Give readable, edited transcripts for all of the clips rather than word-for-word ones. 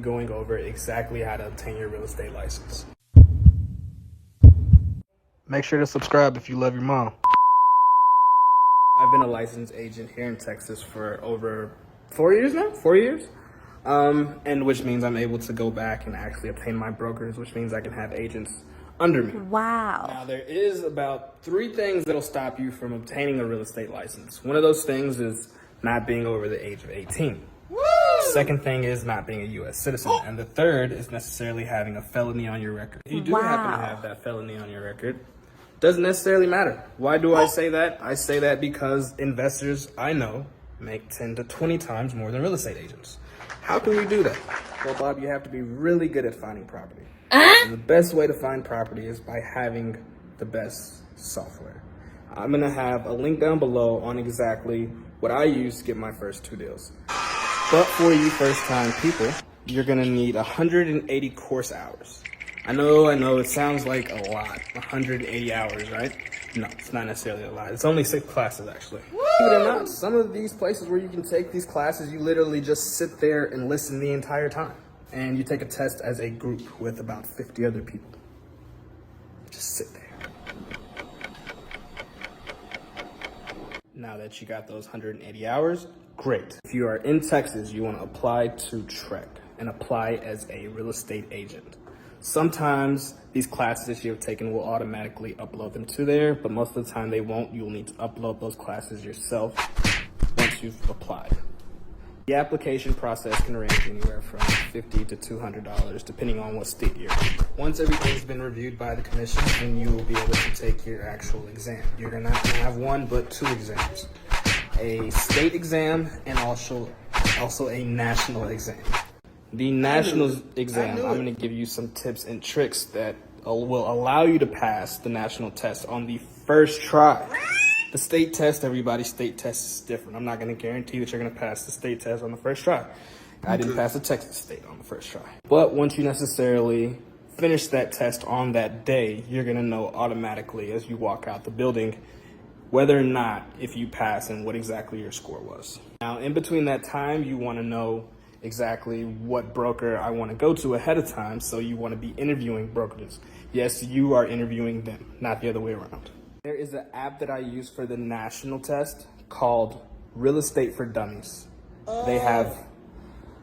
Going over exactly how to obtain your real estate license. Make sure to subscribe if you love your mom. I've been a licensed agent here in Texas for over 4 years now, 4 years. And which means I'm able to go back and actually obtain my brokers, which means I can have agents under me. Wow. Now, there is about 3 things that'll stop you from obtaining a real estate license. One of those things is not being over the age of 18. Second thing is not being a U.S. citizen. And the third is necessarily having a felony on your record. If you do happen to have that felony on your record, doesn't necessarily matter. Why do I say that? I say that because investors I know make 10 to 20 times more than real estate agents. How can you do that? Well, Bob, you have to be really good at finding property. And the best way to find property is by having the best software. I'm gonna have a link down below on exactly what I use to get my first 2 deals. But for you first-time people, you're gonna need 180 course hours. I know, it sounds like a lot, 180 hours, right? No, it's not necessarily a lot. It's only 6 classes, actually. Believe it or not, some of these places where you can take these classes, you literally just sit there and listen the entire time. And you take a test as a group with about 50 other people. Just sit there. Now that you got those 180 hours, great. If you are in Texas, you want to apply to TREC and apply as a real estate agent. Sometimes these classes that you have taken will automatically upload them to there, but most of the time they won't. You'll need to upload those classes yourself once you've applied. The application process can range anywhere from $50 to $200, depending on what state you're in. Once everything's been reviewed by the commission, then you will be able to take your actual exam. You're not going to have 1, but 2 exams. A state exam and also a national exam. The national exam, I'm going to give you some tips and tricks that will allow you to pass the national test on the first try. The state test, everybody's state test is different. I'm not going to guarantee that you're going to pass the state test on the first try. I didn't pass the Texas state on the first try. But once you necessarily finish that test on that day, you're going to know automatically as you walk out the building whether or not if you pass and what exactly your score was. Now, in between that time, you want to know exactly what broker I want to go to ahead of time, so you want to be interviewing brokers. Yes, you are interviewing them, not the other way around. There is an app that I use for the national test called Real Estate for Dummies. They have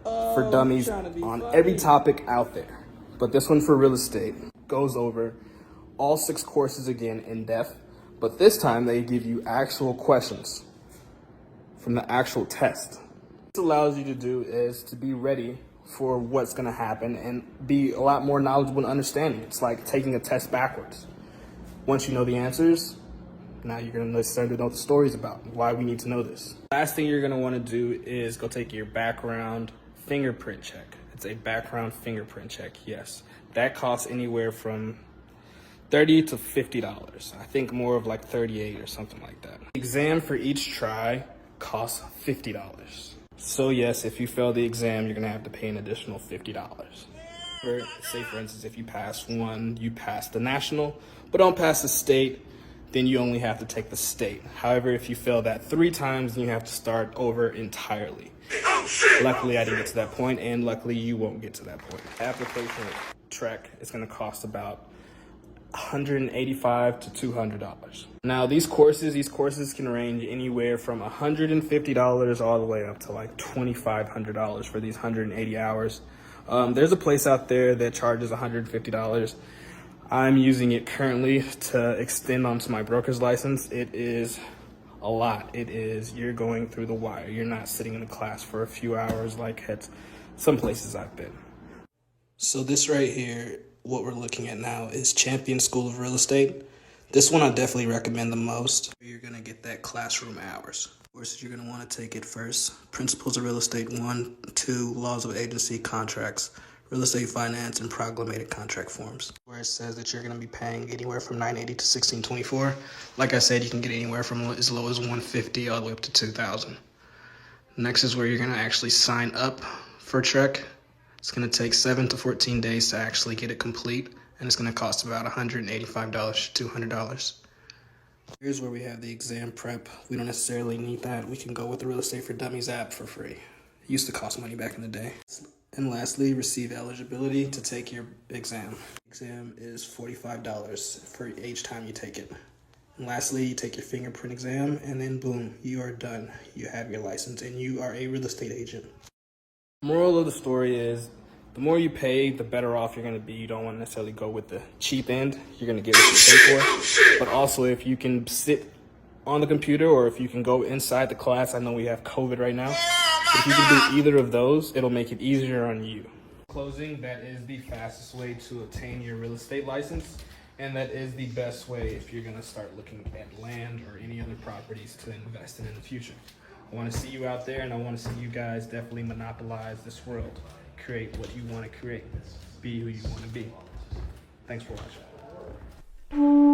for dummies on every topic out there. But this one for real estate goes over all 6 courses again in depth. But this time they give you actual questions from the actual test. What this allows you to do is to be ready for what's going to happen and be a lot more knowledgeable and understanding. It's like taking a test backwards. Once you know the answers, now you're going to start to know the stories about why we need to know this. Last thing you're going to want to do is go take your background fingerprint check. It's a background fingerprint check, yes. That costs anywhere from $30 to $50. I think more of like 38 or something like that. The exam for each try costs $50. So yes, if you fail the exam, you're going to have to pay an additional $50. Say for instance, if you pass one, you pass the national, but don't pass the state, then you only have to take the state. However, if you fail that 3 times, then you have to start over entirely. Luckily, I didn't get to that point, and luckily you won't get to that point. Application TREC is going to cost about $185 to $200. Now these courses can range anywhere from $150 all the way up to like $2,500 for these 180 hours. There's a place out there that charges $150. I'm using it currently to extend onto my broker's license. It is a lot. You're going through the wire. You're not sitting in a class for a few hours like at some places I've been. So this right here, what we're looking at now, is Champion School of Real Estate. This one I definitely recommend the most. You're going to get that classroom hours. Of course, you're going to want to take it first. Principles of Real Estate 1, 2, Laws of Agency, Contracts, Real Estate Finance, and Proclamated Contract Forms. Where it says that you're going to be paying anywhere from $980 to $1,624. Like I said, you can get anywhere from as low as $150 all the way up to $2,000. Next is where you're going to actually sign up for TREC. It's going to take 7 to 14 days to actually get it complete, and it's going to cost about $185 to $200. Here's where we have the exam prep. We don't necessarily need that. We can go with the Real Estate for Dummies app for free. It used to cost money back in the day. And lastly, receive eligibility to take your exam. Exam is $45 for each time you take it. And lastly, you take your fingerprint exam, and then boom, you are done. You have your license, and you are a real estate agent. Moral of the story is, the more you pay, the better off you're going to be. You don't want to necessarily go with the cheap end. You're going to get what you pay for. But also, if you can sit on the computer, or if you can go inside the class, I know we have COVID right now. If you can do either of those, it'll make it easier on you. Closing, that is the fastest way to obtain your real estate license, and that is the best way if you're gonna start looking at land or any other properties to invest in the future. I wanna see you out there, and I wanna see you guys definitely monopolize this world. Create what you wanna create. Be who you wanna be. Thanks for watching.